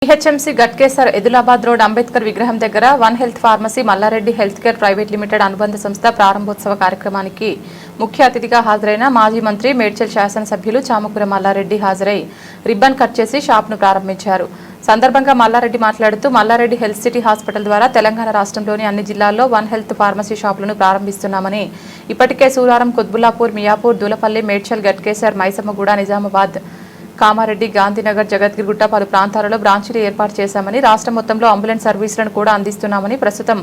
పిహెచ్ఎంసీ Ghatkesar Edulabad road Ambedkar విగ్రహం దగ్గర one health pharmacy Mallareddy health care private limited అనుబంధ సంస్థ ప్రారంభోత్సవ కార్యక్రమానికి ముఖ్య అతిథిగా హాజరైన మాజీ మంత్రి మేడ్చల్ శాసనసభ్యులు చామకూర మల్లారెడ్డి హాజరై రిబ్బన్ కట్ చేసి షాప్ను ప్రారంభించారు. సందర్భంగా మల్లారెడ్డి మాట్లాడుతూ మల్లారెడ్డి హెల్త్ సిటీ హాస్పిటల్ ద్వారా తెలంగాణ రాష్ట్రంలోని అన్ని జిల్లాల్లో వన్ హెల్త్ ఫార్మసీ షాపులను ప్రారంభిస్తున్నామని, ఇప్పటికే సూరారం, కుత్బుల్లాపూర్, మియాపూర్, దూలపల్లి, మేడ్చల్, గట్కేసర్, మైసమ్మగూడ, నిజామాబాద్, కామారెడ్డి, గాంధీనగర్, జగద్గిరిగుట్ట పలు ప్రాంతాలలో బ్రాంచీలు ఏర్పాటు చేశామని, రాష్ట్రం మొత్తంలో అంబులెన్స్ సర్వీసులను కూడా అందిస్తున్నామని, ప్రస్తుతం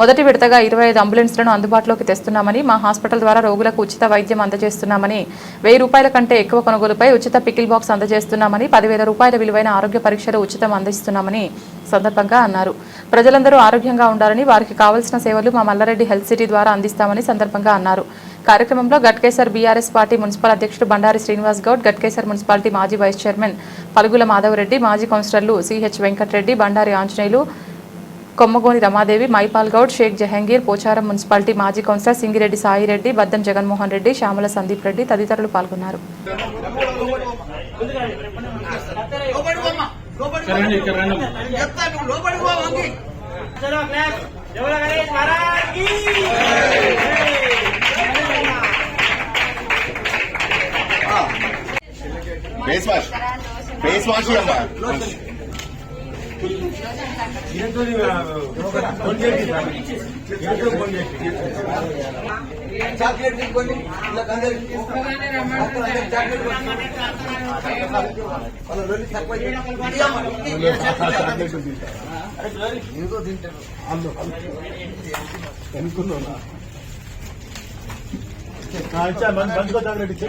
మొదటి విడతగా 25 అంబులెన్స్లను అందుబాటులోకి తెస్తున్నామని, మా హాస్పిటల్ ద్వారా రోగులకు ఉచిత వైద్యం అందజేస్తున్నామని, 1000 రూపాయల కంటే ఎక్కువ కొనుగోలుపై ఉచిత పికిల్ బాక్స్ అందజేస్తున్నామని, 10,000 రూపాయల విలువైన ఆరోగ్య పరీక్షలు ఉచితం అందిస్తున్నామని సందర్భంగా అన్నారు. ప్రజలందరూ ఆరోగ్యంగా ఉండాలని, వారికి కావాల్సిన సేవలు మా మల్లారెడ్డి హెల్త్ సిటీ ద్వారా అందిస్తామని సందర్భంగా అన్నారు. కార్యక్రమంలో గట్కేసర్ బీఆర్ఎస్ పార్టీ మున్సిపల్ అధ్యక్షుడు బండారి శ్రీనివాస్ గౌడ్, గట్కేసర్ మున్సిపాలిటీ మాజీ వైస్ చైర్మన్ పలుగుల మాధవరెడ్డి, మాజీ కౌన్సిలర్లు సిహెచ్ వెంకటరెడ్డి, బండారి ఆంజనేయులు, కొమ్మగోని రమాదేవి, మైపాల్ గౌడ్, షేక్ జహంగీర్, పోచారం మున్సిపాలిటీ మాజీ కౌన్సిలర్ సింగిరెడ్డి సాయిరెడ్డి, బద్దం జగన్మోహన్ రెడ్డి, శ్యామల సందీప్ రెడ్డి తదితరులు పాల్గొన్నారు. फेस वॉश చాక్లెట్ తీసుకొని ఇలా కందరి చాక్లెట్ అలా వెళ్ళి తక్కువ ఏదో తింటారు అనుకున్నా మంచిగా చాక్లెట్ ఇచ్చే